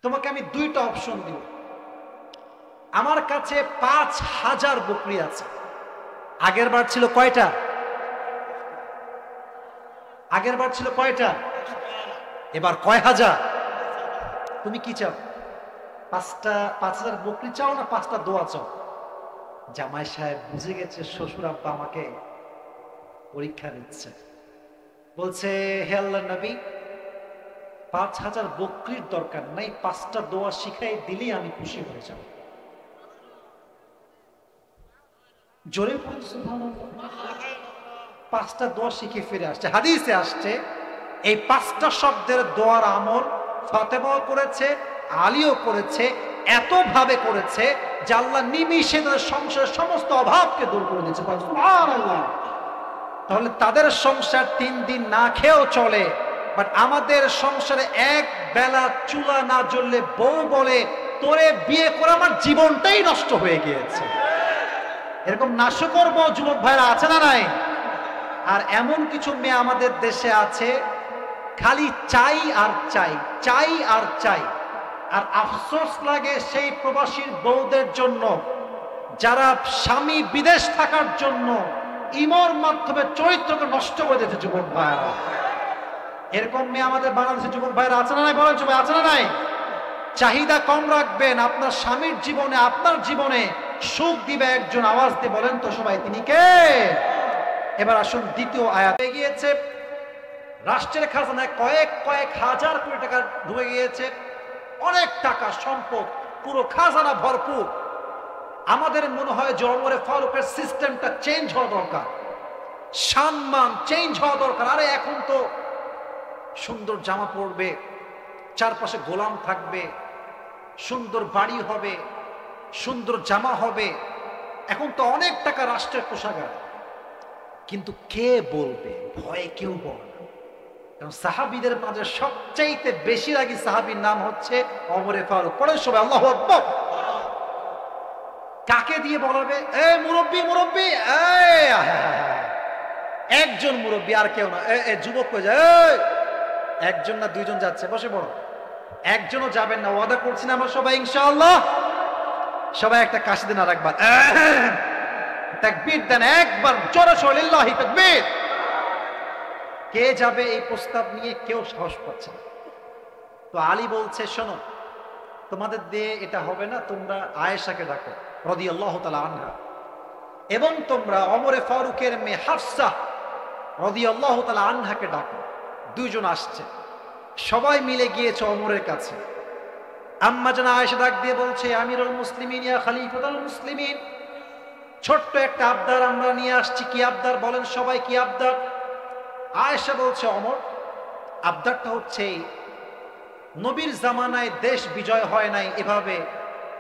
তোমাকে আমি দুইটা অপশন দিব। আমার কাছে ৫,০০০ বকরি আছে। আগের বার ছিল কয়টা? আগের বার ছিল কয়টা? এবার কয় হাজার? তুমি কি চাও? ৫,০০০ বকরি চাও না ৫টা দোয়া চাও? জামাই সাহেব বুঝে গেছে শ্বশুর আব্বা আমাকে পরীক্ষা নিচ্ছে। বলছে, হে আল্লাহর নবী, ৫,০০০ বকরির দরকার নাই, ৫টা দোয়া শিখাই দিলেই আমি খুশি হয়ে যাব। জোরে বলুন সুবহানাল্লাহ। ৫টা দোয়া শিখে ফিরে আসছে। হাদিসে আসছে এই ৫টা শব্দের দোয়ার আমল ফাতেমাও করেছে, আলীও করেছে, এতভাবে করেছে যে আল্লাহ নিমিষে তাদের সংসারের সমস্ত অভাবকে দূর করে দিয়েছে। সুবহানাল্লাহ। তাহলে তাদের সংসার ৩ দিন না খেয়েও চলে, বাট আমাদের সংসারে এক বেলা চুলা না জ্বললে বউ বলে, তোরে বিয়ে করে আমার জীবনটাই নষ্ট হয়ে গিয়েছে। এরকম নাশকর বউ যুবক ভাইরা আছে না নাই? আর এমন কিছু মেয়ে আমাদের দেশে আছে, খালি চাই আর চাই, চাই আর চাই। আর আফসোস লাগে সেই প্রবাসীর বউদের জন্য যারা স্বামী বিদেশ থাকার জন্য ইমর মাধ্যমে চরিত্রকে নষ্ট করে দিয়েছে। যুবক ভাইরা, এরকম মেয়ে আমাদের বাংলাদেশের যুবক ভাইরা আছে না নাই? বলেন সবাই, আছে না নাই? চাহিদা কম রাখবেন, আপনার স্বামীর জীবনে, আপনার জীবনে সুখ দিবে একজন। আওয়াজ দিয়ে বলেন তো সবাই, তিনি কে? এবার আসুন দ্বিতীয় আয়াত। গিয়েছে রাষ্ট্রের খাজানায় কয়েক হাজার কোটি টাকা ঢুকে গিয়েছে, অনেক টাকা সম্পদ, পুরো খাজানা ভরপুর। আমাদের মনে হয় যে ওমরে ফারুকের সিস্টেমটা চেঞ্জ হওয়া দরকার, সম্মান চেঞ্জ হওয়া দরকার। আরে এখন তো সুন্দর জামা পরবে, চারপাশে গোলাম থাকবে, সুন্দর বাড়ি হবে, সুন্দর জামা হবে, এখন তো অনেক টাকা রাষ্ট্রের কোষাগার। কিন্তু কে বলবে? ভয়ে কেউ বলে না। কারণ সাহাবীদের মাঝে সবচাইতে বেশি রাগী সাহাবীর নাম হচ্ছে ওমরে ফারুক। পড়েন সবাই আল্লাহু আকবার। কাকে দিয়ে বলাবে? এ মুরব্বী, মুরব্বী, একজন মুরব্বী, আর কেউ না। যুবক কই যায়? একজন না দুইজন যাচ্ছে, বসে পড়ো। একজনও যাবেন না, ওয়াদা করছি না আমরা সবাই ইনশাআল্লাহ। সবাই একটা কাশি দেন, আর একবার তাকবীর দেন, একবার জোরে সরে লিল্লাহি তাকবীর। কে যাবে এই প্রস্তাব নিয়ে? কেউ সাহস পাচ্ছে না। তো আলী বলছে, শোনো, তোমাদের দিয়ে এটা হবে না, তোমরা আয়েশাকে ডাকো রাদিয়াল্লাহু তাআলা আনহা, এবং তোমরা ওমরে ফারুকের মেয়ে হাফসা রাদিয়াল্লাহু তাআলা আনহাকে ডাকো। দুইজন আসছে, সবাই মিলে গিয়েছে ওমরের কাছে। আম্মা জানা আয়েশা ডাক দিয়ে বলছে, আমিরুল মুসলিমিন, ইয়া খলিফাতুল মুসলিমিন, ছোট্ট একটা আবদার আমরা নিয়ে আসছি। কি আবদার? বলেন সবাই, কি আবদার? আয়েশা বলছে, ওমর, আবদারটা হচ্ছে নবীর জামানায় দেশ বিজয় হয় নাই এভাবে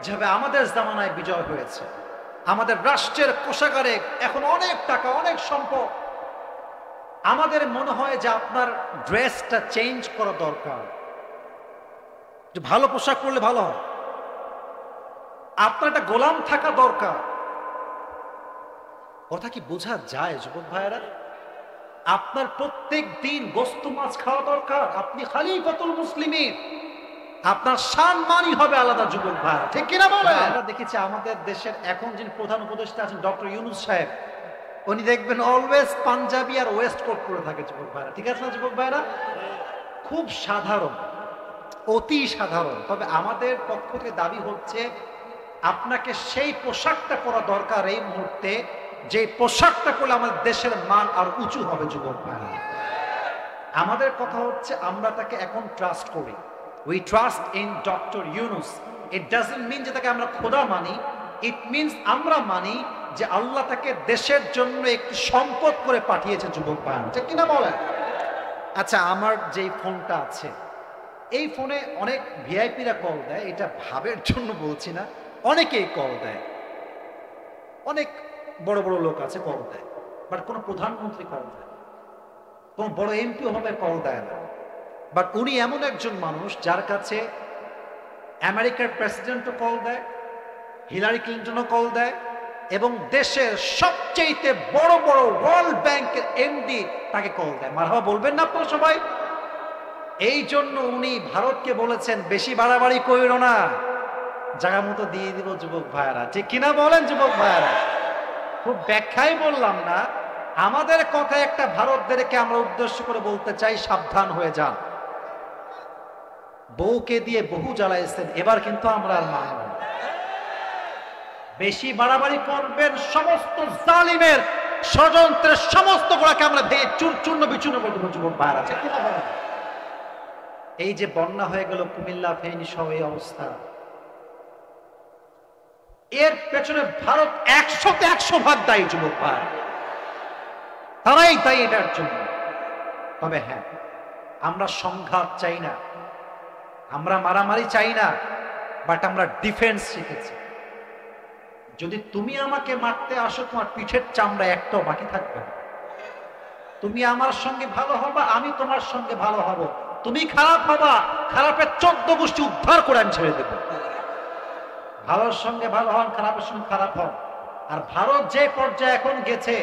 যেভাবে আমাদের জামানায় বিজয় হয়েছে। আমাদের রাষ্ট্রের কোষাগারে এখন অনেক টাকা, অনেক সম্পদ। আমাদের মনে হয় যে আপনার ড্রেসটা চেঞ্জ করা দরকার, যে ভালো পোশাক পরলে ভালো হয়, আপনার একটা গোলাম থাকা দরকার। কথা কি বোঝা যায় যুবক ভাইয়েরা? আপনার প্রত্যেক দিন গোস্ত মাছ খাওয়া দরকার। আপনি খলিফাতুল মুসলিমিন, আপনার সম্মানই হবে আলাদা। যুবক ভাইয়েরা, ঠিক কিনা বলেন? আমরা দেখেছি আমাদের দেশের এখন যিনি প্রধান উপদেষ্টা আছেন ডক্টর ইউনূস সাহেব, উনি দেখবেন অলওয়েজ পাঞ্জাবি আর ওয়েস্ট কোট পরে থাকে। যুবক ভাইয়েরা, ঠিক আছে না যুবক ভাইয়েরা? খুব সাধারণ, অতি সাধারণ। তবে আমাদের পক্ষ থেকে দাবি হচ্ছে আপনাকে সেই পোশাকটা পরা দরকার এই মুহূর্তে, যে পোশাকটা পরলে আমাদের দেশের মান আর উঁচু হবে। যুবক ভাইরা, আমাদের কথা হচ্ছে আমরা তাকে এখন ট্রাস্ট করি। We trust in doctor Yunus. It doesn't mean যে তাকে আমরা খোদা মানি, ইট মিনস আমরা মানি যে আল্লাহ তাকে দেশের জন্য একটি সম্পদ করে পাঠিয়েছে। যুবক ভাইরা, ঠিক কিনা বলেন? আচ্ছা, আমার যেই ফোনটা আছে, এই ফোনে অনেক ভিআইপিরা কল দেয়, এটা ভাবের জন্য বলছি না, অনেকেই কল দেয়, অনেক বড় বড় লোক আছে কল দেয়, বাট কোনো প্রধানমন্ত্রী কল দেয়, কোন বড় এমপি হবে কল দেয় না। বাট উনি এমন একজন মানুষ যার কাছে আমেরিকার প্রেসিডেন্টও কল দেয়, হিলারি ক্লিন্টনও কল দেয়, এবং দেশের সবচেয়ে বড় বড় ওয়ার্ল্ড ব্যাংকের এমডি তাকে কল দেয়। মারহাবা বলবেন না আপনারা সবাই? এই জন্য উনি ভারতকে বলেছেন বেশি বাড়াবাড়ি কইরো না, জায়গা মতো দিয়ে দিব যুবক ভাইয়েরা, ঠিক কিনা বলেন যুবক ভাইয়েরা? খুব ব্যাখ্যাই বললাম না, আমাদের কথা একটা ভারতদেরকে আমরা উদ্দেশ্য করে বলতে চাই, সাবধান হয়ে যান। বউকে দিয়ে বহু জ্বালাইছেন, এবার কিন্তু আমরা আর মানব না। বেশি বাড়াবাড়ি করবেন, সমস্ত জালিমের ষড়যন্ত্রের সমস্ত গোড়াকে আমরা ভেঙে চূর্ণ বিচূর্ণ করে দেবো যুবক ভাইয়েরা, ঠিক কিনা বলেন? এই যে বন্যা হয়ে গেল কুমিল্লা, ফেনী সহ এই অবস্থা, এর পেছনে ভারত 100তে 100 ভাগ দায়ী যুবক ভাই, তারাই দায়ী এটার জন্য। তবে হ্যাঁ, আমরা সংঘাত চাই না, আমরা মারামারি চাই না, বাট আমরা ডিফেন্স শিখেছি। যদি তুমি আমাকে মারতে আসো, তোমার পিঠের চামড়া একটাও বাকি থাকবে না। তুমি আমার সঙ্গে ভালো হবা, আমি তোমার সঙ্গে ভালো হব। তুমি খারাপ হবা, খারাপের 14 গোষ্ঠী উদ্ধার করে আমি ছেড়ে দেব। ভালোর সঙ্গে ভালো হন, খারাপের সঙ্গে খারাপ হন। আর ভারত যে পর্যায়ে এখন গেছে,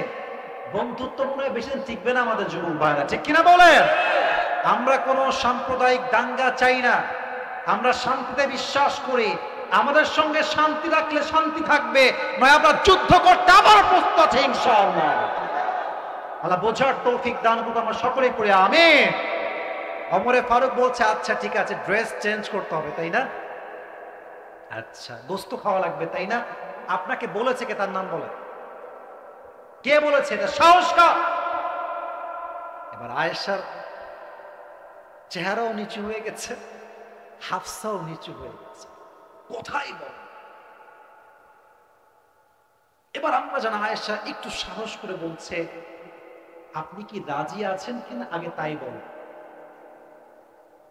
বন্ধুত্ব মনে হয় বেশি দিন টিকবে না আমাদের যুবক ভাইরা, ঠিক কিনা বলেন? আমরা কোনো সাম্প্রদায়িক দাঙ্গা চাই না, আমরা শান্তিতে বিশ্বাস করি। আমাদের সঙ্গে শান্তি রাখলে শান্তি থাকবে, নয় আমরা যুদ্ধ করতে আবার প্রস্তুত আছি ইনশাআল্লাহ। আল্লাহ বোঝার তৌফিক দান করুন, আমরা সকলেই পড়ে আমিন। ওমরে ফারুক বলছে, আচ্ছা ঠিক আছে, ড্রেস চেঞ্জ করতে হবে তাই না? আচ্ছা, গোস্ত খাওয়া লাগবে তাই না? আপনাকে বলেছে কে? তার নাম বলে, কে বলেছে? এটা সাহস কা? এবার আয়েশার চেহারাও নিচু হয়ে গেছে, হাফসাও নিচু হয়ে গেছে, কোথায় বল। এবার আমরা জানা আয়েশা একটু সাহস করে বলছে, আপনি কি রাজি আছেন কিনা আগে তাই বল।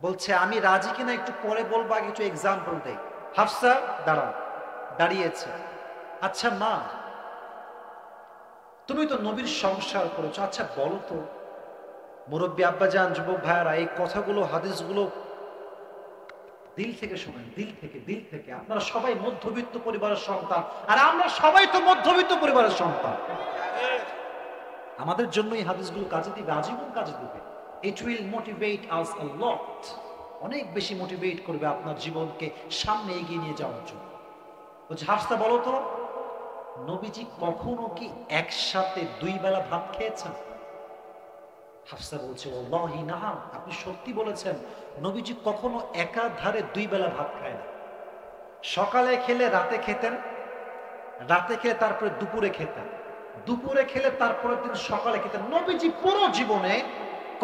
বলছে আমি রাজি কিনা একটু পরে বলবো, আগে একটু এক্সাম্পল দেই। হাফসা দাঁড়িয়েছে। আচ্ছা মা, তুমি তো নবীর সংসার করেছো, আচ্ছা বলো তো, মুরব্বী আব্বাজান, যুবক ভাইয়ারা, এই কথাগুলো হাদিসগুলো দিল থেকে শোনেন, দিল থেকে। আপনারা সবাই মধ্যবিত্ত পরিবারের সন্তান, আর আমরা সবাই তো মধ্যবিত্ত পরিবারের সন্তান। আমাদের জন্য এই হাদিসগুলো কাজে দিবে, আজীবন কাজে দিবে। ইট উইল মোটিভেট আস আ লট, অনেক বেশি মোটিভেট করবে আপনার জীবনকে সামনে এগিয়ে নিয়ে যাওয়ার জন্য। বলছে হাফসা বলো তো, নবীজি কখনো কি একসাথে 2 বেলা ভাত খেয়েছেন? হাফসা বলছে ওয়াল্লাহি না, আপনি সত্যি বলেছেন, নবীজি কখনো একাধারে 2 বেলা ভাত খায় না। সকালে খেলে রাতে খেতেন, রাতে খেলে তারপরে দুপুরে খেতেন, দুপুরে খেলে তারপরে দিন সকালে খেতেন। নবীজি পুরো জীবনে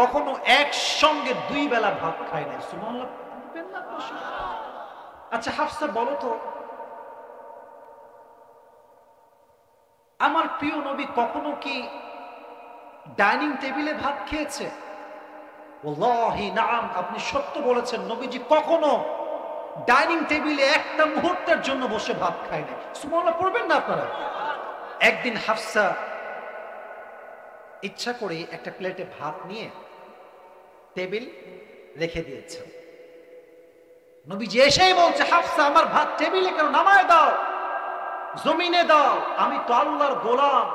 কখনো একসঙ্গে 2 বেলা ভাত খায় না। সুবহানাল্লাহ। আচ্ছা হাফসা বলো তো, আমার প্রিয় নবী কখনো কি ডাইনিং টেবিলে ভাত খেয়েছে? ওয়াল্লাহি নাম, আপনি সত্য বলেছেন, নবীজি কখনো ডাইনিং টেবিলে একটা মুহূর্তের জন্য বসে ভাত খায় না। সুবহানাল্লাহ পড়বেন না আপনারা? একদিন হাফসা ইচ্ছা করে একটা প্লেটে ভাত নিয়ে টেবিল রেখে দিয়েছেন। নবীজি এসেই বলছে, হাফসা আমার ভাত টেবিলে কেন? নামায় দাও, জমিনে দাও, আমি তো আল্লাহর গোলাম,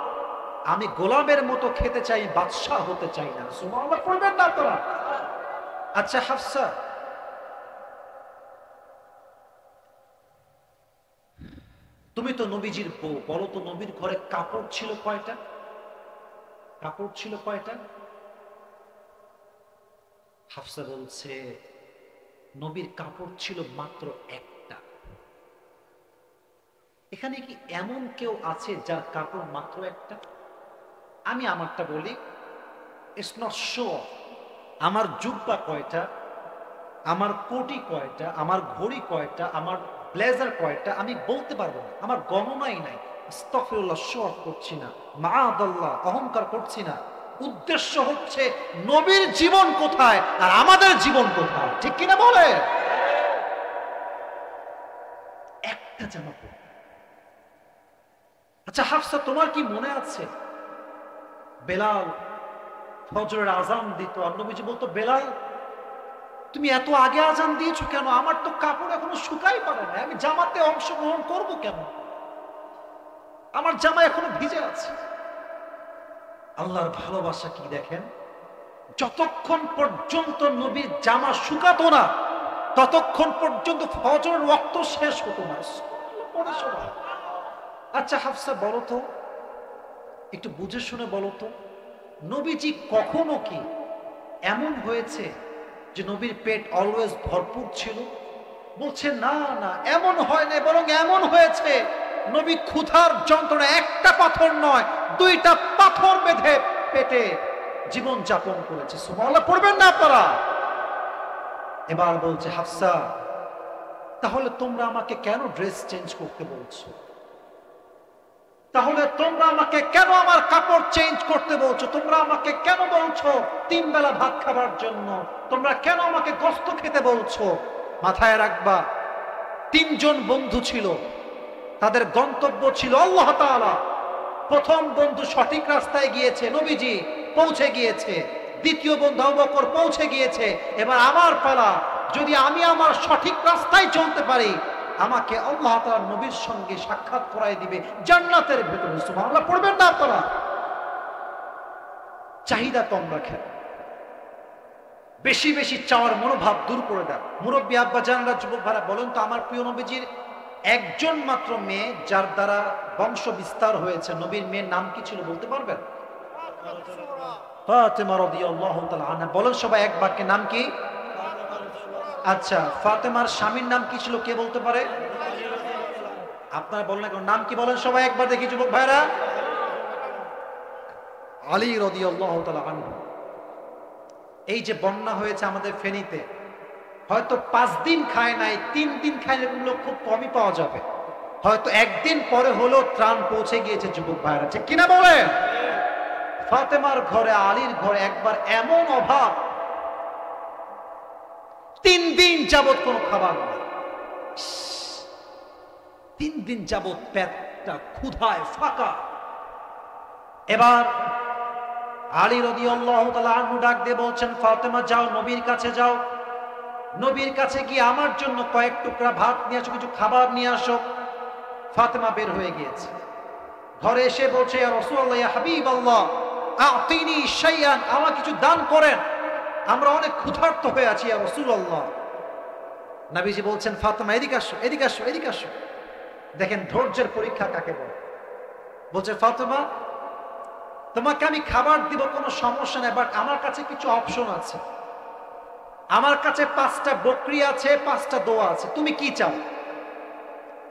আমি গোলামের মতো খেতে চাই, বাদশাহ হতে চাই না। সুবহানাল্লাহ পড়বেন না আপনারা? আচ্ছা হাফসা, তুমি তো নবীজির বউ, বলো তো নবীর ঘরে কাপড় ছিল কয়টা? কাপড় ছিল কয়টা? হাফসা বলছে নবীর কাপড় ছিল মাত্র একটা। এখানে কি এমন কেউ আছে যার কাপড় মাত্র একটা? আমি আমারটা বলি, ইটস নট শিওর। আমার জুব্বা কয়টা, আমার কোটি কয়টা, আমার ঘড়ি কয়টা, আমার ব্লেজার কয়টা, আমি বলতে পারবো না, আমার গণনাই নাই। আস্তাগফিরুল্লাহ, শো অফ করছি না, মাআদাল্লাহ, অহংকার করছি না। উদ্দেশ্য হচ্ছে নবীর জীবন কোথায় আর আমাদের জীবন কোথায়, ঠিক কিনা বলে? একটা জামা পরে। আচ্ছা হাফসা, তোমার কি মনে আছে বেলাল ফজরের আজান দিত, আর নবীজি বলতো, বেলাল তুমি এত আগে আজান দিয়েছো কেন? আমার তো কাপড় এখনো শুকাই পারে না, আমি জামাতে অংশগ্রহণ করবো কেন? আমার জামা এখনো ভিজে আছে। আল্লাহর ভালোবাসা কি দেখেন! যতক্ষণ পর্যন্ত নবীর জামা শুকাতো না ততক্ষণ পর্যন্ত ফজরের ওয়াক্ত শেষ হতো না। আচ্ছা হাফসা বলো তো, একটু বুঝে শুনে বলো তো, নবীজি কখনো কি এমন হয়েছে যে নবীর পেট অলওয়েজ ভরপুর ছিল? বলছে না না, এমন হয় না, বরং এমন হয়েছে নবী ক্ষুধার যন্ত্রণা একটা পাথর নয় 2টা পাথর বেঁধে পেটে জীবন যাপন করেছে। সুবহানাল্লাহ পড়বেন না আপনারা? এবার বলছে হাফসা, তাহলে তোমরা আমাকে কেন ড্রেস চেঞ্জ করতে বলছো? তাহলে তোমরা আমাকে কেন আমার কাপড় চেঞ্জ করতে বলছো? তোমরা আমাকে কেন বলছো 3 বেলা ভাত খাবার জন্য? তোমরা কেন আমাকে গোশত খেতে বলছো? মাথায় রাখবা, 3 জন বন্ধু ছিল, তাদের গন্তব্য ছিল আল্লাহ তাআলা। প্রথম বন্ধু সঠিক রাস্তায় গিয়েছে, নবীজি পৌঁছে গিয়েছে। দ্বিতীয় বন্ধু আবু বকর পৌঁছে গিয়েছে। এবার আমার পালা, যদি আমি আমার সঠিক রাস্তায় চলতে পারি আমাকে আল্লাহ তাআলা নবীর সঙ্গে সাক্ষাৎ করাই দিবে জান্নাতের ভেতরে। সুবহানাল্লাহ পড়বেন না আপনারা? চাহিদা কম রাখেন, বেশি বেশি চাওয়ার মনোভাব দূর করে দেন। মুরব্বী আব্বা জানরা, যুবক ভাইরা, বলেন তো আমার প্রিয় নবীজির একজন মাত্র মেয়ে যার দ্বারা বংশ বিস্তার হয়েছে, নবীর মেয়ের নাম কি ছিল বলতে পারবেন? ফাতেমা রাদিয়াল্লাহু তাআলা আনহা। বলেন সবাই এক বাক্যে, নাম কি? আচ্ছা, ফাতেমার স্বামীর নাম কি ছিল কে বলতে পারে? আপনারা বলেন না, নাম কি বলেন সবাই একবার দেখি যুবক ভাইরা? আলী রাদিয়াল্লাহু তাআলা আনহু। এই যে বন্যা হয়েছে আমাদের ফেনীতে, হয়তো 5 দিন খায় নাই, 3 দিন খায়, এরকম লোক খুব কমই পাওয়া যাবে। হয়তো একদিন পরে হলো ত্রাণ পৌঁছে গিয়েছে যুবক ভাইরা, ঠিক কিনা বলেন? ফাতেমার ঘরে, আলীর ঘরে একবার এমন অভাব, 3 দিন যাবত কোনো খাবার নেই। 3 দিন যাবত পেটটা ক্ষুধায় ফাঁকা। এবার আলী রাদিয়াল্লাহু তাআলা আনহু ডাক দিয়ে বলছেন, ফাতেমা যাও, নবীর কাছে যাও, নবীর কাছে গিয়ে আমার জন্য কয়েক টুকরা ভাত নিয়ে আসো, কিছু খাবার নিয়ে আসো। ফাতেমা বের হয়ে গিয়েছে, ঘরে এসে বলছে, ইয়া রাসূলুল্লাহ, ইয়া হাবিবাল্লাহ, আতিনি শাইআন, আমাকে কিছু দান করেন, আমরা অনেক ক্ষুধার্ত হয়ে আছি ইয়া রাসূলুল্লাহ। নবীজি বলছেন, ফাতেমা এদিকে আসো, এদিকে আসো, এদিকে আসো। দেখেন ধৈর্যের পরীক্ষা কাকে বলে। বলছে, ফাতেমা তোমাকে আমি খাবার দিব, কোনো সমস্যা নেই, বাট আমার কাছে কিছু অপশন আছে। আমার কাছে 5টা বকরি আছে, 5টা দোয়া আছে, তুমি কি চাও?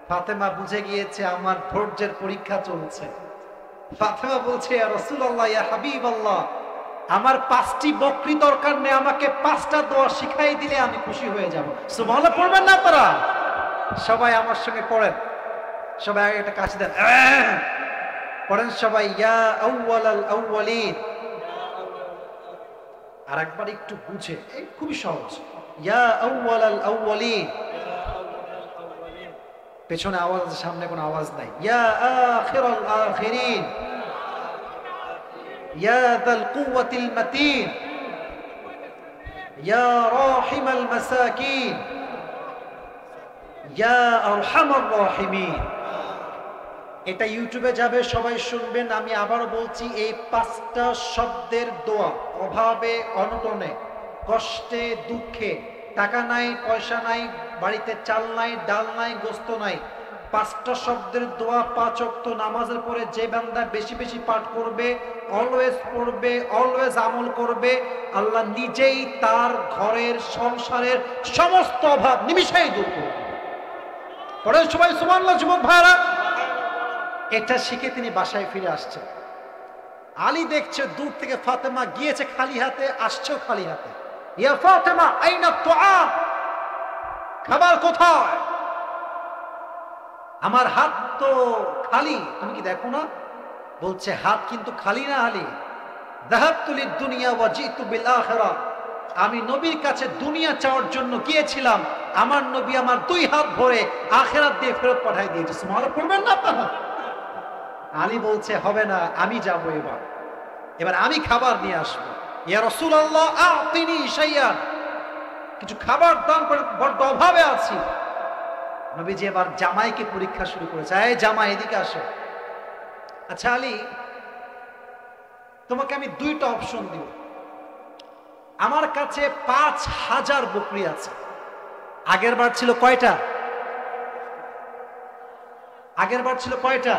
ফাতেমা বুঝে গিয়েছে আমার ধৈর্যের পরীক্ষা চলছে। ফাতেমা বলছে, ইয়া রাসূলুল্লাহ, ইয়া হাবিবাল্লাহ, আমার 5টি বকরি দরকার নেই, আমাকে 5টা দোয়া শিখাই দিলে আমি খুশি হয়ে যাব। সুবহানাল্লাহ পড়বেন না আপনারা? সবাই আমার সঙ্গে পড়েন, সবাই আগে একটা কাছে দেন, পড়েন সবাই, ইয়া আউয়ালাল আউয়ালিন। আর একবার একটু বুঝে, খুবই সহজ, ইয়া আউয়ালাল আউয়ালিন। পেছনে আওয়াজ আছে, সামনে কোনো আওয়াজ নাই। ইয়া আখিরাল আখিরিন, ইয়া যাল কুওয়াতিল মাতিন, ইয়া রাহিমাল মাসাকিন, ইয়া আরহামার রাহিমিন। এটা ইউটিউবে যাবে, সবাই শুনবেন। আমি আবারও বলছি, এই 5টা শব্দের দোয়া অভাবে অনটনে, কষ্টে দুঃখে, টাকা নাই পয়সা নাই, বাড়িতে চাল নাই ডাল নাই গোস্ত নাই, 5টা শব্দের দোয়া 5 ওয়াক্ত নামাজের পরে যে বান্দা বেশি বেশি পাঠ করবে, অলওয়েজ পড়বে, অলওয়েজ আমল করবে, আল্লাহ নিজেই তার ঘরের সংসারের সমস্ত অভাব নিমিষেই দূর করবে। পরে সবাই সুবহানাল্লাহ যুবক ভাইরা। এটা শিখে তিনি বাসায় ফিরে আসছেন। আলী দেখছে দূর থেকে ফাতেমা গিয়েছে খালি হাতে, আসছেও খালি হাতে। ইয়া ফাতেমা আইনা তুআম, খাবার কোথায়? আমার হাত তো খালি, তুমি কি দেখো না? বলছে, হাত কিন্তু খালি না আলী, যাহাবতু লিদ দুনিয়া ওয়া জিতু বিল আখিরাহ, আমি নবীর কাছে দুনিয়া চাওয়ার জন্য গিয়েছিলাম, আমার নবী আমার 2 হাত ভরে আখিরাত দিয়ে ফেরত পাঠিয়ে দিয়েছে। সুবহানাল্লাহ পড়বেন না আপনারা? আলী বলছে, হবে না, আমি যাব, এবার আমি খাবার নিয়ে আসবো। ইয়া রাসূলুল্লাহ আতিনি শাইআন, কিছু খাবার দান করে, বড্ড অভাবে আছি। নবীজি এবার জামাইকে পরীক্ষা শুরু করেছে, এই জামাই এদিকে আসো। আচ্ছা আলী, তোমাকে আমি 2টা অপশন দিব, আমার কাছে 5,000 বকরি আছে। আগের বার ছিল কয়টা? আগের বার ছিল কয়টা?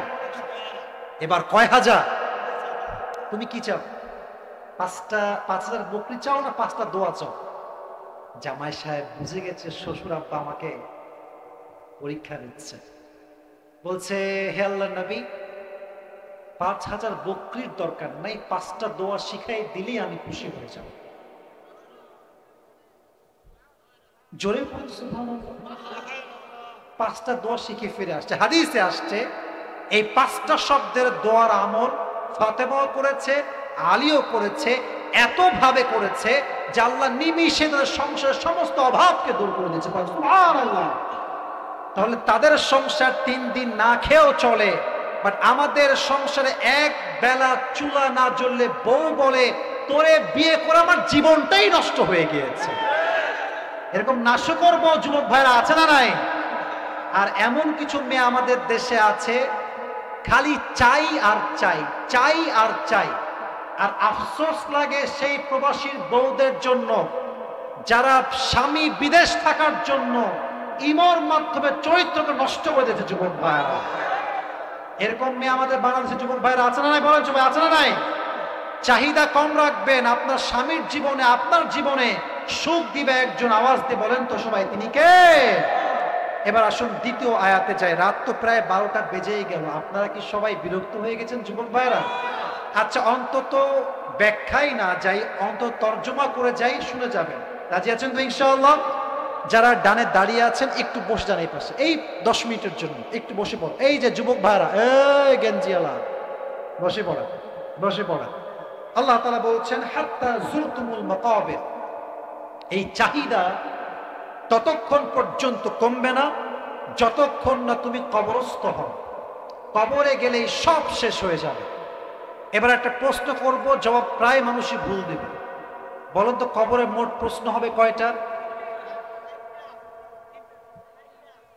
এবার কয় হাজার? তুমি কি চাও? 5,000 বকরি চাও না 5টা দোয়া চাও? জামাই সাহেব বুঝে গেছে শ্বশুর আব্বা আমাকে পরীক্ষা নিচ্ছে। বলছে, হে আল্লাহর নবী, 5,000 বকরির দরকার নাই, 5টা দোয়া শিখাই দিলেই আমি খুশি হয়ে যাব। জোরে বলুন সুবহানাল্লাহ। 5টা দোয়া শিখে ফিরে আসছে। হাদিসে আসছে এই 5টা শব্দের দোয়ার আমল ফাতেমাও করেছে, আলীও করেছে, এত ভাবে করেছে যে আল্লাহ নিমিষে তাদের সংসারের সমস্ত অভাবকে দূর করে দিয়েছে। সুবহানাল্লাহ। তাহলে তাদের সংসার 3 দিন না খেয়েও চলে, বাট আমাদের সংসারে এক বেলা চুলা না জ্বললে বউ বলে, তোরে বিয়ে করে আমার জীবনটাই নষ্ট হয়ে গিয়েছে। এরকম নাশকর্ম যুবক ভাইরা আছে না নাই? আর এমন কিছু মেয়ে আমাদের দেশে আছে, খালি চাই আর চাই, চাই আর চাই। আর আফসোস লাগে সেই প্রবাসীর বউদের জন্য যারা স্বামী বিদেশ থাকার জন্য ইমর মাধ্যমে চরিত্রকে নষ্ট করে দিয়েছে। যুবক ভাইরা, এরকম মেয়ে আমাদের বাংলাদেশের যুবক ভাইরা আছে না নাই? বলেন সবাই, আছে না নাই? চাহিদা কম রাখবেন, আপনার স্বামীর জীবনে, আপনার জীবনে সুখ দিবে একজন। আওয়াজ দিয়ে বলেন তো সবাই, তিনি কে? এবার আসুন দ্বিতীয় আয়াতে যাই। রাত তো প্রায় 12টা বেজেই গেল। আপনারা কি সবাই বিরক্ত হয়ে গেছেন যুবক ভাইরা? আচ্ছা, অন্তত ব্যাখ্যাই না যাই, অন্তত তর্জমা করে যাই, শুনে যাবেন। রাজি আছেন তো ইনশাআল্লাহ? যারা ডানে দাঁড়িয়ে আছেন একটু বসে যান এই পাশে, এই 10 মিনিটের জন্য একটু বসে পড়ো। এই যে যুবক ভাইরা, এই গেঞ্জিওয়ালা, বসে পড়া, বসে পড়া। আল্লাহ তাআলা বলছেন, হাত্তা যুরতুমুল মাকাবির, এই চাহিদা ততক্ষণ পর্যন্ত কমবে না যতক্ষণ না তুমি কবরস্থ হও। কবরে গেলেই সব শেষ হয়ে যাবে। এবার একটা প্রশ্ন করব, জবাব প্রায় মানুষই ভুল দেবে। বলুন তো, কবরে মোট প্রশ্ন হবে কয়টা?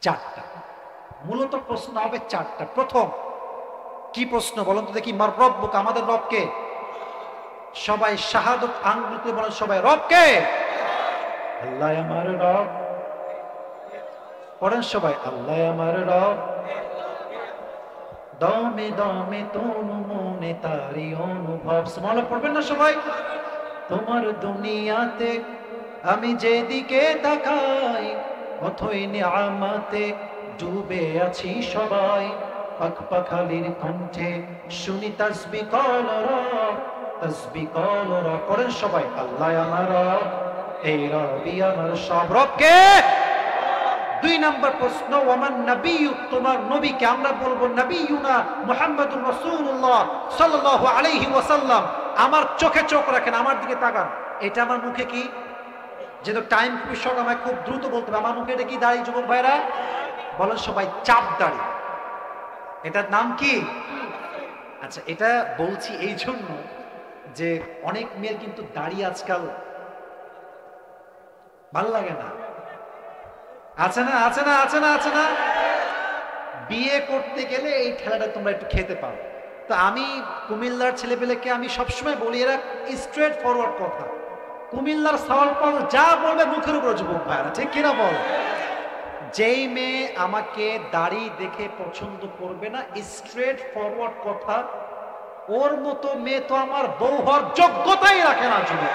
4টা। মূলত প্রশ্ন হবে 4টা। প্রথম কি প্রশ্ন বলুন তো দেখি? মার রব্বুক, আমাদের রব কে? সবাই শাহাদত আঙ্গুলতে বলেন, সবাই রব কে? আল্লাহ আমার রব। পড়েন সবাই, আল্লাহ আমার রব। দমে দমে তনু মনে তারি অনুভব। সুবহানাল্লাহ পড়বেন না সবাই? তোমার দুনিয়াতে আমি যেদিকে তাকাই, অথই নিয়ামতে ডুবে আছি সবাই। পাখ পাখালির কণ্ঠে শুনি তাসবিহ কল রব, তাসবিহ কল রব। পড়েন সবাই, আল্লাহ আমার রব, এই রবই আমার সব। রব কে? 2 নম্বর প্রশ্ন, ওয়ামান নবিয়্যুক, তোমার নবীকে? আমরা বলবো নবিয়্যুনা মুহাম্মাদুর রাসূলুল্লাহ সাল্লাল্লাহু আলাইহি ওয়াসাল্লাম। আমার চোখে চোখ রাখেন, আমার দিকে তাকান। এটা আমার মুখে কি? যেহেতু টাইম খুব শর্ট, আমায় খুব দ্রুত বলতে হবে। আমার মুখে এটা কি দাড়ি যুবক ভাইরা? বলেন সবাই, চাপ দাড়ি। এটার নাম কি? আচ্ছা, এটা বলছি এই জন্য যে অনেক মেয়ের কিন্তু দাড়ি আজকাল ভাল লাগে না। আছে না, আছে না, আছে না, আছে না? বিয়ে করতে গেলে এই ঠেলাটা তোমরা একটু খেতে পারো। তো আমি কুমিল্লার ছেলেপেলেকে আমি সবসময় বলি, এরা স্ট্রেট ফরওয়ার্ড কথা। কুমিল্লার সওয়াল পাল যা বলবে মুখের উপর যুবক ভাইরা, ঠিক কিনা বল? যেই মেয়ে আমাকে দাড়ি দেখে পছন্দ করবে না, স্ট্রেট ফরওয়ার্ড কথা, ওর মতো মেয়ে তো আমার বউ হওয়ার যোগ্যতাই রাখে না যুবক।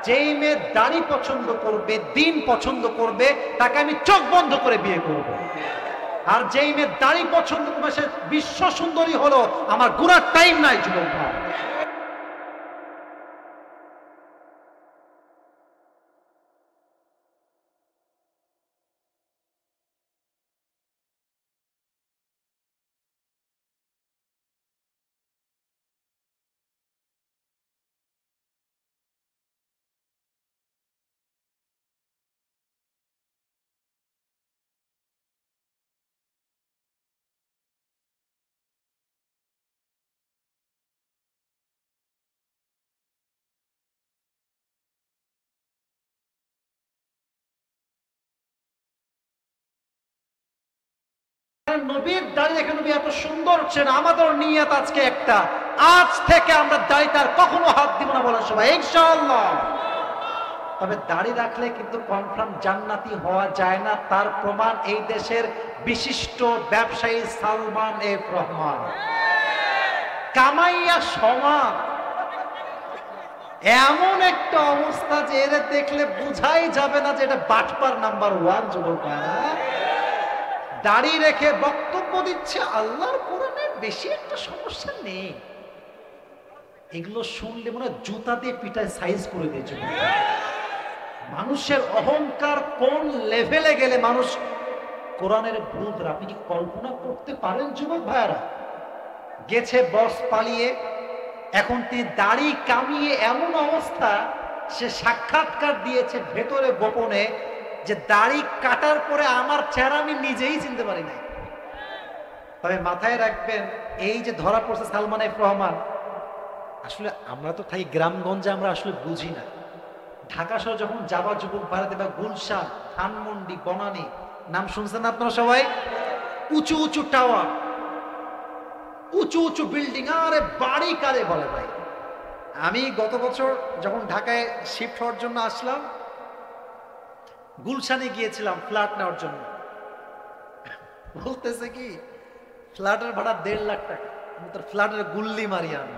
যেই মেয়ে দাড়ি পছন্দ করবে, দিন পছন্দ করবে, তাকে আমি চোখ বন্ধ করে বিয়ে করব। আর যেই মেয়ে দাড়ি পছন্দ করবে সে বিশ্ব সুন্দরী হলো, আমার ঘোরার টাইম নাই যুবক ভাই। মানে নবীর দাড়ি দেখে নবী এত সুন্দর ছিলেন, আমাদের নিয়ত আজকে একটা, আজ থেকে আমরা দাড়িতে আর কখনো হাত দিব না, বলেন সবাই ইনশাআল্লাহ। তবে দাড়ি রাখলে কিন্তু কনফার্ম জান্নাতি হওয়া যায় না, তার প্রমাণ এই দেশের বিশিষ্ট ব্যবসায়ী সালমান এফ রহমান। কামাইয়া সমান, এমন একটা অবস্থা যে এর দেখলে বোঝাই যাবে না যে এটা বাটপার নাম্বার 1 যুবক। দাড়ি রেখে বক্তব্য দিচ্ছে, আল্লাহর কোরআনে বেশি একটা সমস্যা নেই। এগুলো শুনলে মনে হয় জুতা দিয়ে পিঠায় সাইজ করে দিয়েছে। মানুষের অহংকার কোন লেভেলে গেলে মানুষ কোরআনের ভুল, আপনি কি কল্পনা করতে পারেন যুবক ভাইয়ারা? গেছে বস পালিয়ে, এখন তিনি দাড়ি কামিয়ে এমন অবস্থা, সে সাক্ষাৎকার দিয়েছে ভেতরে গোপনে যে দাড়ি কাটার পরে আমার চেহারা আমি নিজেই চিনতে পারি নাই। তবে মাথায় রাখবেন, এই যে ধরা পড়ছে সালমান এফ রহমান, আসলে আমরা তো থাকি গ্রামগঞ্জে, আমরা আসলে বুঝি না। ঢাকা শহর যখন যাবা যুবক ভারতে, বা গুলশান, ধানমন্ডি, বনানী, নাম শুনছেন না আপনারা সবাই? উঁচু উঁচু টাওয়ার, উঁচু উঁচু বিল্ডিং, আরে বাড়ি কারে বলে ভাই? আমি গত বছর যখন ঢাকায় শিফট হওয়ার জন্য আসলাম, গুলশানে গিয়েছিলাম ফ্ল্যাট নেওয়ার জন্য। বলতেছে কি, ফ্ল্যাটের ভাড়া 1.5 লাখ টাকা। আমি তার ফ্ল্যাটের গুল্লি মারি, আমি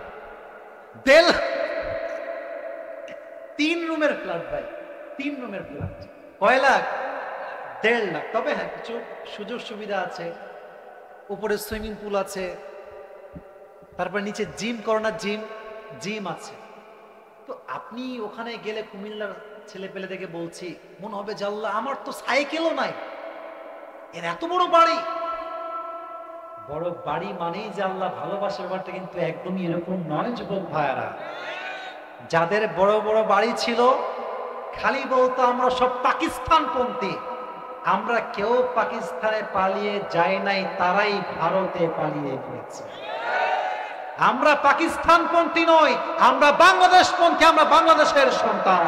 3 রুমের ফ্ল্যাট ভাই, 3 রুমের ফ্ল্যাট, কয় লাখ? 1.5 লাখ। তবে হ্যাঁ, কিছু সুযোগ সুবিধা আছে, উপরে সুইমিং পুল আছে, তারপর নিচে জিম করানোর জিম আছে। তো আপনি ওখানে গেলে কুমিল্লার ছেলে পেলে দেখে বলছি, মনে হবে যে আল্লাহ, আমার তো সাইকেলও নাই, এর এত বড় বাড়ি। বড় বাড়ি মানেই যে আল্লাহ ভালোবাসার ব্যাপারটা কিন্তু একদমই এরকম নয় যুবক ভাইয়ারা। যাদের বড় বড় বাড়ি ছিল, খালি বলতো আমরা সব পাকিস্তানপন্থী। আমরা কেউ পাকিস্তানে পালিয়ে যাই নাই, তারাই ভারতে পালিয়ে গিয়েছে। আমরা পাকিস্তানপন্থী নই, আমরা বাংলাদেশপন্থী, আমরা বাংলাদেশের সন্তান,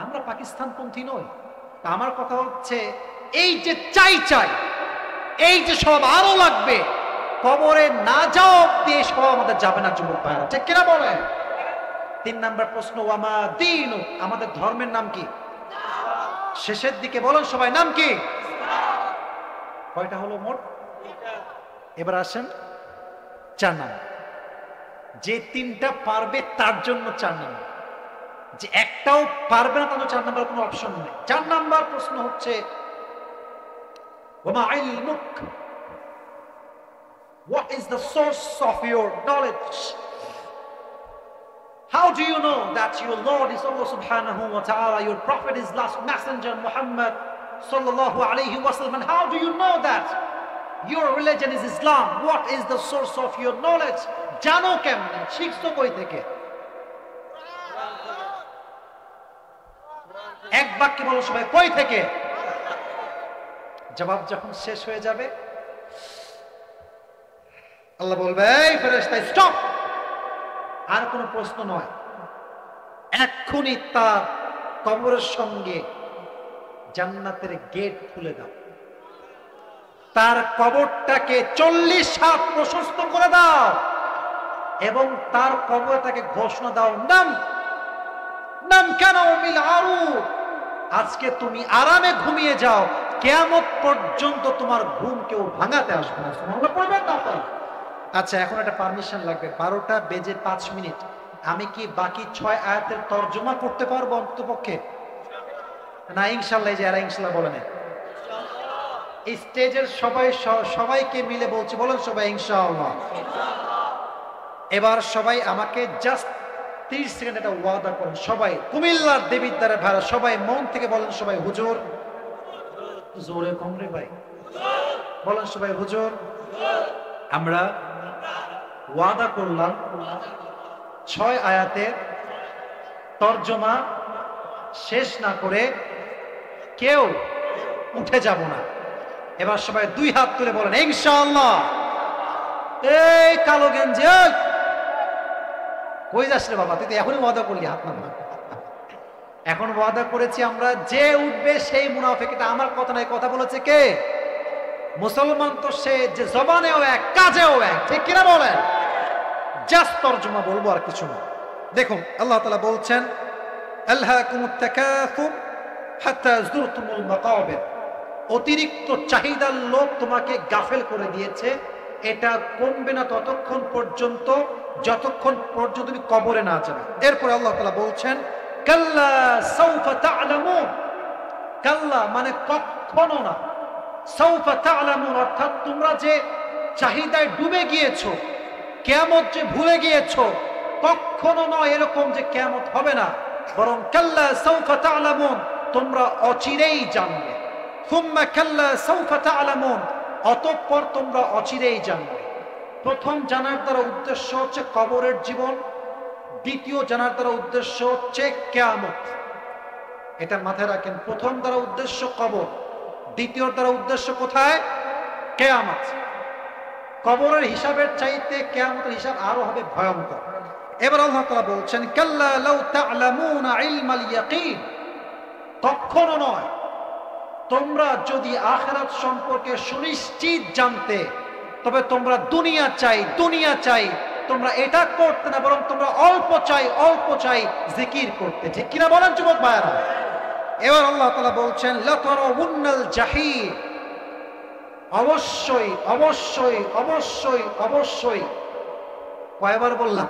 আমরা পাকিস্তানপন্থী নই। আমার কথা হচ্ছে, এই যে চাই, এই যে সব আরো লাগবে, কবরে না যাও অব্দি সব আমাদের যাবে না যুবক ভাইরা, ঠিক কিনা বলেন? 3 নাম্বার প্রশ্ন, ওয়ামা দীন, আমাদের ধর্মের নাম কি? শেষের দিকে বলেন সবাই, নাম কি? কয়টা হলো মোট? এবার আসেন 4 নাম্বার। যে 3টা পারবে তার জন্য 4 নাম্বার, যে একটাও পারবে না তার জন্য 4 নাম্বার কোনো অপশন নেই। 4 নাম্বার প্রশ্ন হচ্ছে, ওয়ামা ইলমুক, what is the source of your knowledge? How do you know that your Lord is Allah subhanahu wa ta'ala, your prophet is last messenger Muhammad sallallahu alayhi wa sallam? And how do you know that your religion is Islam? What is the source of your knowledge? জানো কেমনে? শিখছো কই থেকে? এক বাক্যে বলো সবাই, কই থেকে? জবাব যখন শেষ হয়ে যাবে, আল্লাহ বলবে, এই ফেরেশতা স্টপ, আর কোনো প্রশ্ন নয়, এক্ষুনি তার কবরের সঙ্গে জান্নাতের গেট খুলে দাও, তার কবরটাকে 40 হাত প্রশস্ত করে দাও, এবং তার কবরে তাকে ঘোষণা দাও, নাম কেন মিল আরু, আজকে তুমি আরামে ঘুমিয়ে যাও, কিয়ামত পর্যন্ত তোমার ঘুম কেউ ভাঙাতে আসবে না। সুবহানাল্লাহ পড়বেন না? আচ্ছা, এখন একটা পারমিশন লাগবে, 12টা বেজে 5 মিনিট। আমি কি বাকি 6 আয়াতের তর্জমা করতে পারবো অন্ততপক্ষে? না ইনশাআল্লাহ? যে এরা ইনশাআল্লাহ বলে না, এই স্টেজের সবাইকে মিলে বলছি, বলেন সবাই ইনশাআল্লাহ। এবার সবাই আমাকে জাস্ট 30 সেকেন্ড একটা ওয়াদা করেন, সবাই কুমিল্লার দেবিদ্বারে ভাড়া, সবাই মন থেকে বলেন সবাই, হুজুর, জোরে কম রে ভাই, বলেন সবাই, হুজুর, আমরা ওয়াদা করলাম 6 আয়াতের তর্জমা শেষ না করে কেউ উঠে যাব না। এবার সবাই 2 হাত তুলে বলেন ইনশাআল্লাহ। এই কালো গেঞ্জি, কই যাস রে বাবা, তুই তো এখনই ওয়াদা করলি, হাত নামা। এখন ওয়াদা করেছি আমরা, যে উঠবে সেই মুনাফিক। এটা আমার কথা নয়, কথা বলেছে কে? মুসলমান তো সে যে জবানেও এক, কাজেও এক, ঠিক কিনা বলেন? জাস্ট তরজমা বলবো, আর কিছু না। দেখুন আল্লাহ তাআলা বলছেন আলহাকুমুত তাকাসুর হাত্তা যুরতুমুল মাকাবির, অতিরিক্ত চাহিদার লোভ তোমাকে গাফেল করে দিয়েছে। এটা কমবে না ততক্ষণ পর্যন্ত যতক্ষণ পর্যন্ত তুমি কবরে না যাবে। এরপরে আল্লাহ তাআলা বলছেন কাল্লা সাউফা তা'লামুন, কাল্লা মানে কখনো না, সাউফা তা'লামুন অর্থাৎ তোমরা যে চাহিদায় ডুবে গিয়েছো, কিয়ামত যে ভুলে গিয়েছো, কখনো নয় এরকম যে কিয়ামত হবে না, বরং কাল্লা সাউফা তা'লামুন, তোমরা অচিরেই জানবে। সুম্মা কাল্লা সাউফা তা'লামুন, অতঃপর তোমরা অচিরেই জানবে। প্রথম জানার দ্বারা উদ্দেশ্য হচ্ছে কবরের জীবন, দ্বিতীয় জানার দ্বারা উদ্দেশ্য হচ্ছে কিয়ামত। এটা মাথায় রাখেন, প্রথম দ্বারা উদ্দেশ্য কবর, দ্বিতীয় দ্বারা উদ্দেশ্য কোথায়? কিয়ামত। কবরের হিসাবের চাইতে কিয়ামতের হিসাব আরো হবে ভয়ঙ্কর। এবার আল্লাহ তাআলা বলছেন কাল্লা লাউ তা'লামুনা ইলমাল ইয়াকিন, কখনো নয়, তোমরা যদি আখিরাত সম্পর্কে সুনিশ্চিত জানতে, তবে তোমরা দুনিয়া চাই, দুনিয়া চাই, তোমরা এটা করতে না, বরং তোমরা অল্প চাই, অল্প চাই জিকির করতে, ঠিক কিনা বলেন যুবক ভাইরা? এবার আল্লাহ তাআলা বলছেন লাতারাউন্নাল জাহিম, অবশ্যই অবশ্যই অবশ্যই অবশ্যই। কয়বার বললাম?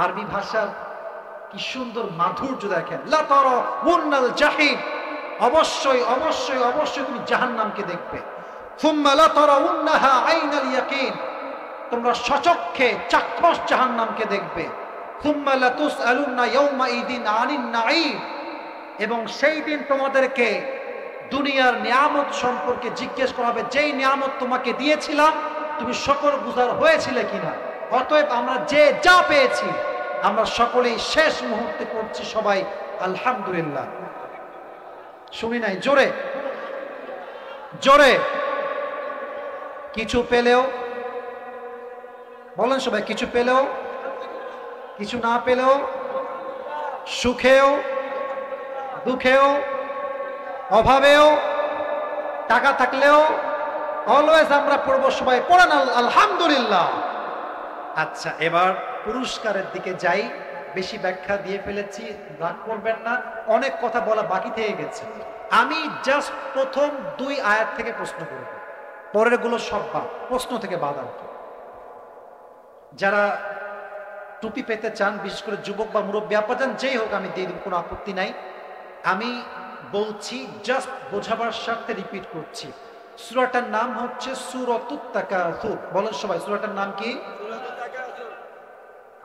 আরবি ভাষার কি সুন্দর মাধুর্য দেখেন। লাতারাউন্নাল জাহিম, অবশ্যই অবশ্যই অবশ্যই তুমি জাহান্নামকে দেখবে। সুম্মা লাতারাউন্নাহা আইনাল ইয়াকিন, তোমরা সচক্ষে চাক্ষুষ জাহান্নামকে দেখবে। সুম্মা লাতুসআলুন্না ইয়াউমাইযিন আনিন নাঈম, এবং সেই দিন তোমাদেরকে দুনিয়ার নিয়ামত সম্পর্কে জিজ্ঞেস করা হবে, যেই নিয়ামত তোমাকে দিয়েছিলাম তুমি শুকরগুজার হয়েছিলে কিনা। অতএব আমরা যে যা পেয়েছি আমরা সকলেই শেষ মুহূর্তে করছি সবাই আলহামদুলিল্লাহ। শুনি নাই? জোরে জোরে। কিছু পেলেও বলেন সবাই, কিছু পেলেও, কিছু না পেলেও, সুখেও দুঃখেও, অভাবেও, টাকা থাকলেও অলওয়েজ আমরা পড়বো সবাই, পড়েন আলহামদুলিল্লাহ। আচ্ছা, এবার পুরস্কারের দিকে যাই। বেশি ব্যাখ্যা দিয়ে ফেলেছি, রাগ করবেন না, অনেক কথা বলা বাকি থেকে গেছে। আমি জাস্ট প্রথম 2 আয়াত থেকে প্রশ্ন করব, পরের গুলো সব বাদ, প্রশ্ন থেকে বাদ আর কি। যারা টুপি পেতে চান, বিশেষ করে যুবক বা মুরব্বী আপাজান যেই হোক, আমি দিয়ে দিব, কোনো আপত্তি নাই। আমি বলছি জাস্ট বোঝাবার স্বার্থে রিপিট করছি। সূরাটার নাম হচ্ছে সূরাতুত তাকাসুর। বলেন সবাই, সূরাটার নাম কি?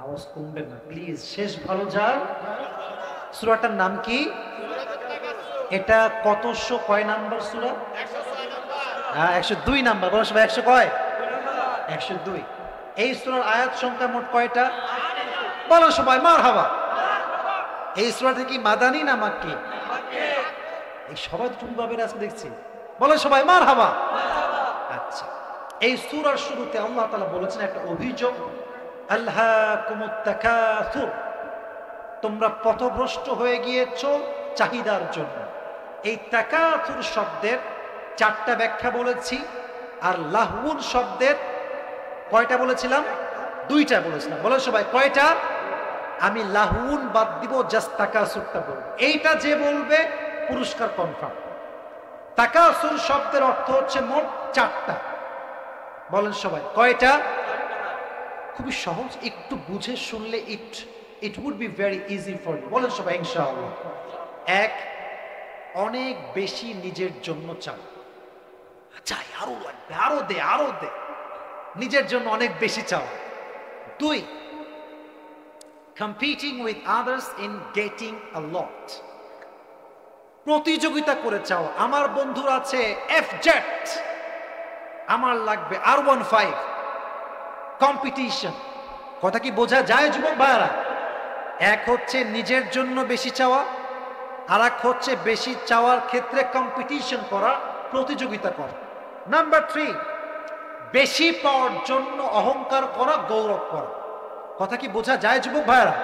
আওয়াজ কমবেন না প্লিজ, শেষ ভালো যায়। সূরাটার নাম কি? এটা কতশো কয় নাম্বার সূরা? 102 নাম্বার। বলেন সবাই 100 কয়? 102। এই সূরার আয়াত সংখ্যা মোট কয়টা? বলেন সবাই মারহাবা। এই সূরাটা কি মাদানী না মাক্কি? এই সবাই তুমি ভাবের আজকে দেখছি, বলে সবাই মারহাবা। আচ্ছা, এই সূরার শুরুতে আল্লাহ তাআলা বলেছেন একটা অভিযোগ, আলহাকুমুত তাকাসুর, তোমরা পথভ্রষ্ট হয়ে গিয়েছো চাহিদার জন্য। এই তাকাসুর শব্দের 4টা ব্যাখ্যা বলেছি, আর লাহউন শব্দের কয়টা বলেছিলাম? 2টা বলেছিলাম। বলে সবাই কয়টা? আমি লাহউন বাদ দিব, জাস্ট তাকাসুরটা বলবো। এইটা যে বলবে পুরস্কার কনফার্ম। তাকাসুর শব্দের অর্থ হচ্ছে মোট 4টা। বলেন সবাই কয়টা? খুবই সহজ, একটু বুঝে শুনলে it would be very easy for you. বলেন সবাই ইনশাআল্লাহ। 1, অনেক বেশি নিজের জন্য চাও, চাই আরো লাগবে, আরো দে, আরো দে, নিজের জন্য অনেক বেশি চাও। 2, competing with others in getting a lot, প্রতিযোগিতা করে চাও। আমার বন্ধুর আছে F-Jet, আমার লাগবে R15, কম্পিটিশন। কথা কি বোঝা যায় যুবক ভাইরা? এক হচ্ছে নিজের জন্য বেশি চাওয়া, আর এক হচ্ছে বেশি চাওয়ার ক্ষেত্রে কম্পিটিশন করা, প্রতিযোগিতা করা। নাম্বার 3, বেশি পাওয়ার জন্য অহংকার করা, গৌরব করা। কথা কি বোঝা যায় যুবক ভাইরা?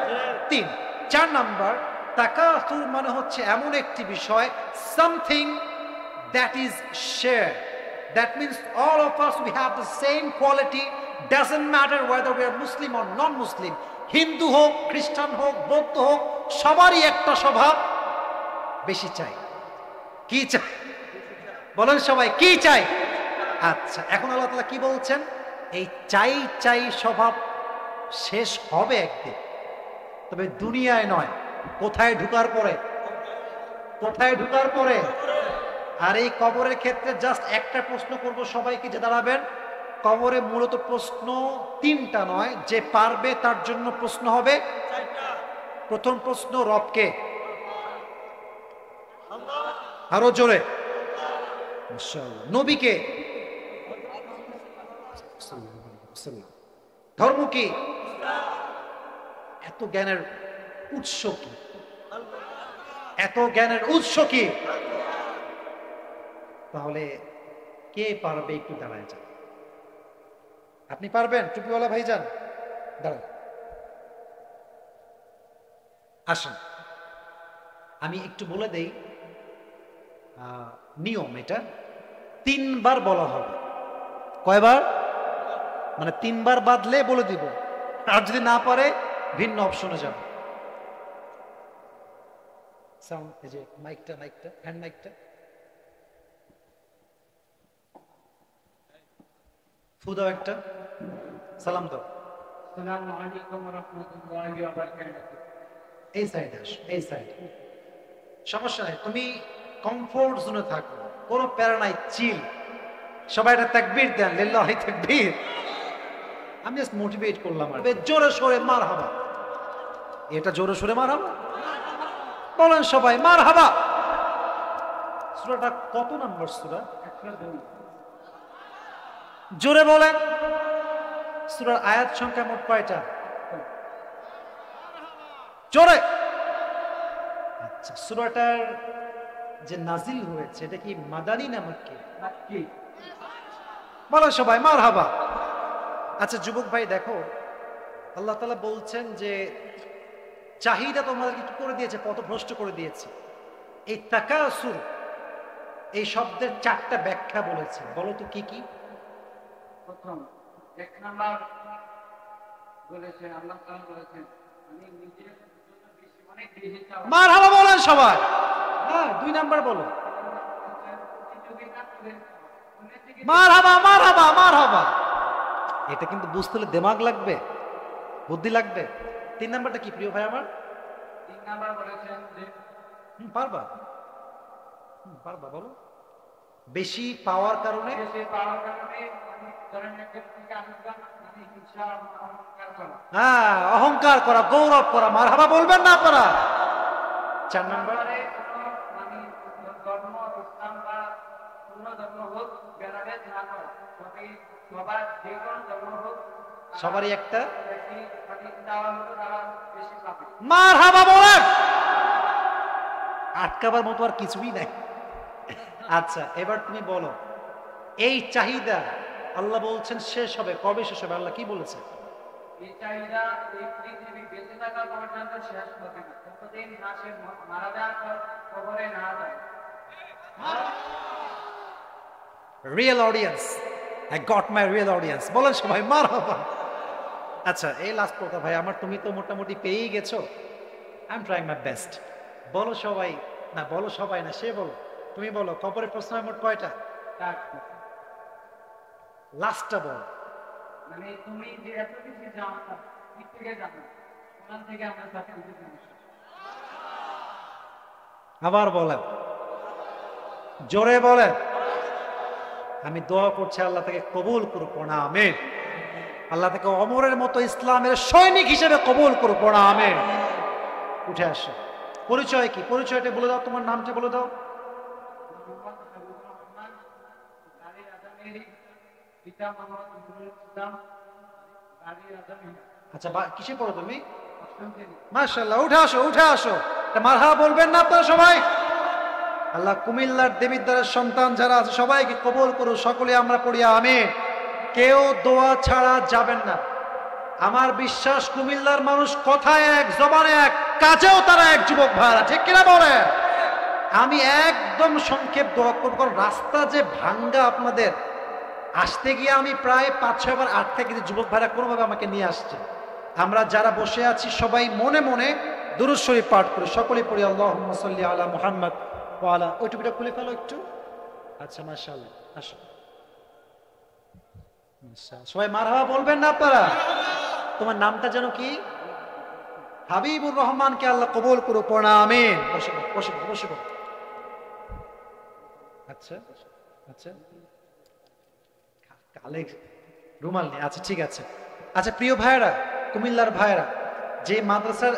3। 4 নাম্বার, তাকাসুর মানে হচ্ছে এমন একটি বিষয়, something that is share, That means all of us, we have the same quality. Doesn't matter whether we are Muslim or non-Muslim. Hindu হোক, খ্রিস্টান হোক, বৌদ্ধ হোক, সবারই একটা স্বভাব বেশি চাই। কি চাই বলেন সবাই, কি চাই? আচ্ছা, এখন আল্লাহ তাআলা কি বলছেন? এই চাই চাই স্বভাব শেষ হবে একদিন, তবে দুনিয়ায় নয়। কোথায় ঢুকার পরে? কোথায় ঢুকার পরে? আর এই কবরের ক্ষেত্রে জাস্ট একটা প্রশ্ন করব সবাইকে, যে দাঁড়াবেন। কবরে মূলত প্রশ্ন তিনটা নয়, যে পারবে তার জন্য প্রশ্ন হবে প্রথম প্রশ্ন রবকে, আরো জোরে মাশাআল্লাহ, নবীকে, ধর্ম কি, এত জ্ঞানের উৎস কি, এত জ্ঞানের উৎস কি? তাহলে কে পারবে? একটু দাঁড়ায় যান। আপনি পারবেন? টুপিওয়ালা ভাই যান, দাঁড়ান, আসেন। আমি একটু বলে দেই নিয়ম। এটা 3 বার বলা হবে। কয়বার? মানে 3 বার বাদলে বলে দিব, আর যদি না পারে ভিন্ন অপশনে যাব। সাউন্ড, এই যে মাইকটা, হ্যান্ড মাইকটা ফু দাও একটা, সালাম দাও। আসসালামু আলাইকুম ওয়া রাহমাতুল্লাহি ওয়া বারাকাতুহু। এই সাইডে আসো, এই সাইডে। সমস্যা নাই, তুমি কমফোর্ট জোনে থাকো, কোনো প্যারা নাই, চিল। সবাই একটা তাকবীর দেন, লিল্লাহি তাকবীর। আমি জাস্ট মোটিভেট করলাম। আর জোরে সোরে মারহাবা, এটা জোরে সোরে মারহাবা বলেন সবাই, মারহাবা। সূরাটা কত নম্বর সূরা? 102। জোরে বলেন। সূরার আয়াত সংখ্যা মোট কয়টা? জোরে। আচ্ছা, সূরাটার যে নাজিল হয়েছে এটা কি মাদানী না মাক্কি? মাক্কি। বলেন সবাই মারহাবা। আচ্ছা যুবক ভাই, দেখো আল্লাহ তাআলা বলছেন যে চাহিদা তোমাদেরকে কি করে দিয়েছে? পথভ্রষ্ট করে দিয়েছে। এই তাকাসুর, এই শব্দের 4টা ব্যাখ্যা বলেছে, বলো তো কি কি? প্রথম, 1 নাম্বার বলেছেন, আল্লাহ তাআলা বলেছেন, আমি নিজের জন্য বেশি, অনেক বেশি চাওয়া। মারহাবা বলেন সবাই। হ্যাঁ, 2 নাম্বার বলো। মারহাবা, মারহাবা, মারহাবা। এটা কিন্তু বুঝতে হলে দিমাগ লাগবে, বুদ্ধি লাগবে। 3 নাম্বারটা কি প্রিয় ভাই আমার? 3 নাম্বার বলেছেন যে পারবা, পারবা বলো। বেশি পাওয়ার কারণে, বেশি পাওয়ার কারণে আমি ধরেন একজন থেকে আরেকজন মানে হিংসা, অহংকার করা। হ্যাঁ, অহংকার করা, গৌরব করা। মারহাবা বলবেন না আপনারা? 4 নাম্বার, মানে ধর্ম, ইসলাম বা অন্য ধর্ম হোক, ভেদাভেদ না করা। সবার যে কোনো ধর্ম হোক, সবারই একটা বেশি মানে চাওয়া হতো, তারা বেশি পাবে। মারহাবা বলেন। আটকাবার মতো আর কিছুই নাই। আচ্ছা, এবার তুমি বলো, এই চাহিদা আল্লাহ বলছেন শেষ হবে, কবে শেষ হবে? আল্লাহ কি বলেছে? এই চাহিদা এই পৃথিবী বেঁচে থাকা পর্যন্ত শেষ হবে না, যতদিন না সে মারা যাওয়ার পর কবরে না যায়। Real audience, I got my real audience. বলেন সবাই মারহাবা। আচ্ছা, এই লাস্ট কথা ভাই আমার, তুমি তো মোটামুটি পেয়েই গেছো। I am trying my best. বলো সবাই, না বলো সবাই না, সে বলো, তুমি বলো, কবরের প্রশ্ন মোট কয়টা? লাস্টটা বল। মানে তুমি যে এত কিছু জানো না, ঠিক থেকে জানো, ওখান থেকে আমরা তাকে দিতে পারি। আবার বলেন, জোরে বলেন। আমি দোয়া করছি আল্লাহ তাকে কবুল করুক, না আমিন। আল্লাহ তাকে অমরের মতো ইসলামের সৈনিক হিসেবে কবুল করুক, না আমিন। উঠে আসো। পরিচয় কি? পরিচয়টা বলে দাও, তোমার নামটা বলে দাও। আচ্ছা, কিসে পড়ো তুমি? মাশাআল্লাহ, উঠে আসো, উঠে আসো। মারহাবা বলবেন না আপনারা সবাই? আল্লাহ কুমিল্লার দেবিদ্বারের সন্তান যারা আছে সবাইকে কবুল করুন। সকলে আমরা পড়ি আমিন। কেউ দোয়া ছাড়া যাবেন না। আমার বিশ্বাস কুমিল্লার মানুষ কথায় এক, জবানে এক, কাজেও তারা এক, যুবক ভাইরা, ঠিক কিনা বলে? আমি একদম সংক্ষেপ দোয়া করবো, কারণ রাস্তা যে ভাঙ্গা আপনাদের, আসতে গিয়ে আমি প্রায় 5-6 বার আটকে গেছি। যুবক ভাইরা কোনোভাবে আমাকে নিয়ে আসছে। আমরা যারা বসে আছি সবাই মনে মনে দুরূদ শরীফ পাঠ করি, সকলেই পড়ি আল্লাহুম্মা সাল্লি আলা মুহাম্মদ ওয়া আলা। ওই টুপিটা খুলে ফেলো একটু। আচ্ছা, মাশাআল্লাহ, আসো। সবাই মারহাবা বলবেন না আপনারা? তোমার নামটা যেন কি? হাবিবুর রহমানকে আল্লাহ কবুল করো, পড়া আমিন। বসে বসে বসে। আচ্ছা আচ্ছা, কালে রুমাল নেই, আচ্ছা ঠিক আছে। আচ্ছা প্রিয় ভাইরা, কুমিল্লার ভাইরা, যে মাদ্রাসার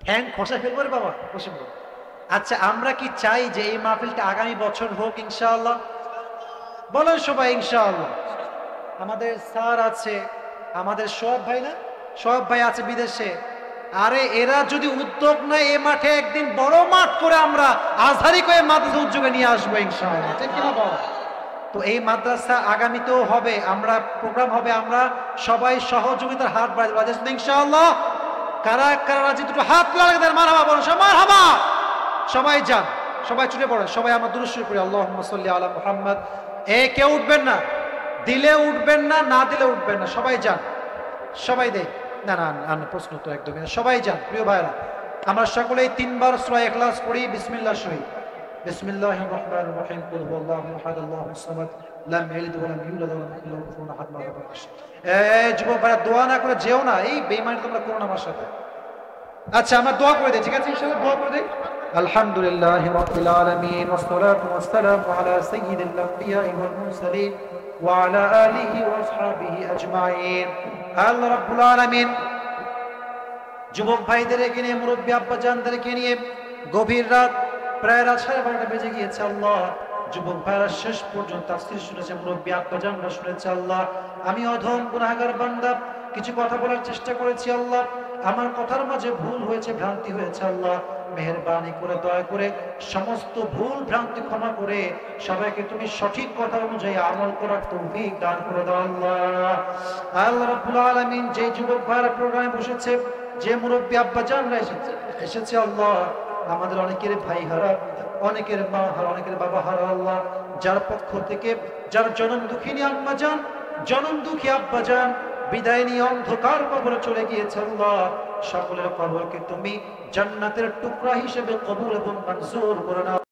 ঠ্যাং খসা ফেলবো রে বাবা, বসে বলো। আচ্ছা, আমরা কি চাই যে এই মাহফিলটা আগামী বছর হোক ইনশাআল্লাহ? বলেন সবাই ইনশাআল্লাহ। আমাদের স্যার আছে, আমাদের সব ভাই না, সব ভাই আছে বিদেশে। আরে এরা যদি উদ্যোগ নেয়, এ মাঠে একদিন বড় মাঠ করে আমরা আজহারি করে মাদ্রাসা উদ্যোগে নিয়ে আসবো ইনশাআল্লাহ, ঠিক কিনা বল? তো এই মাদ্রাসা আগামীতেও হবে, আমরা প্রোগ্রাম হবে, আমরা সবাই সহযোগিতার হাত বাড়াবো ইনশাআল্লাহ। কারা কারা রাজি দুটো হাত লাগিয়ে দেন, মারহাবা বলেন, সবাই মারহাবা। সবাই যান, সবাই ছুটে পড়ে, সবাই আমার দুরূদ শরীফ পড়ি আল্লাহুম্মা সাল্লি আলা মুহাম্মদ। কেউ উঠবেন না, দিলে উঠবেন না, না দিলে উঠবেন না, সবাই যান, সবাই দেখ। না না না, প্রশ্ন তো একদমই না, সবাই যান। প্রিয় ভাইরা, আমরা সকলেই 3 বার সূরা ইখলাস পড়ি বিসমিল্লাহ শরীফ। বিসমিল্লাহির রহমানির রহিম, কুল হুয়াল্লাহু আহাদ আল্লাহুস সামাদ লাম ইয়ালিদ ওয়া লাম ইউলাদ ওয়া লাম ইয়াকুল লাহু কুফুওয়ান আহাদ। যুবক ভাইরা, দোয়া না করে যেও না, এই বেঈমানি তোমরা করো না আমার সাথে। আচ্ছা, আমরা দোয়া করে দিই, ঠিক আছে? ইনশাআল্লাহ দোয়া করে দিই। আলহামদুলিল্লাহি রাব্বিল আলামিন ওয়াসসালাতু ওয়াসসালামু আলা সাইয়্যিদিল আমবিয়া'i ওয়াল মুরসালিন ওয়া আলা আলিহি ওয়া আসহাবিহি আজমাইন। আল্লাহ রাব্বুল আলামিন যুবক ভাইদেরকে নিয়ে, মুরব্বী আব্বাজানদেরকে নিয়ে গভীর রাত, প্রায় রাত 12:30 বেজে গিয়েছে। আল্লাহ, যুবক ভাইরা শেষ পর্যন্ত তাফসীর শুনেছে, মুরব্বী আব্বাজানরা শুনেছে। আল্লাহ, আমি অধম গুনাহগার বান্দা কিছু কথা বলার চেষ্টা করেছি। আল্লাহ, আমার কথার মাঝে ভুল হয়েছে, ভ্রান্তি হয়েছে। আল্লাহ, মেহেরবানি করে দয়া করে সমস্ত ভুল ভ্রান্তি ক্ষমা করে সবাইকে তুমি সঠিক কথা অনুযায়ী আমল করার তৌফিক দান করে দাও। আল্লাহ, আল্লাহ রাব্বুল আলামিন যে যুবক ভাইরা প্রোগ্রামে বসেছে, যে মুরব্বী আব্বাজানরা এসেছে, আল্লাহ, আমাদের অনেকের ভাই হারা, অনেকের মা হারা, অনেকের বাবা হারা। আল্লাহ, যার পক্ষ থেকে যার জনম দুঃখিনী আম্মাজান, জনম দুঃখী আব্বাজান বিদায় নিয়ে অন্ধকার কবরে চলে গিয়েছে, আল্লাহ, সকলের কবরকে তুমি জান্নাতের টুকরা হিসেবে কবুল এবং মঞ্জুর করে নাও।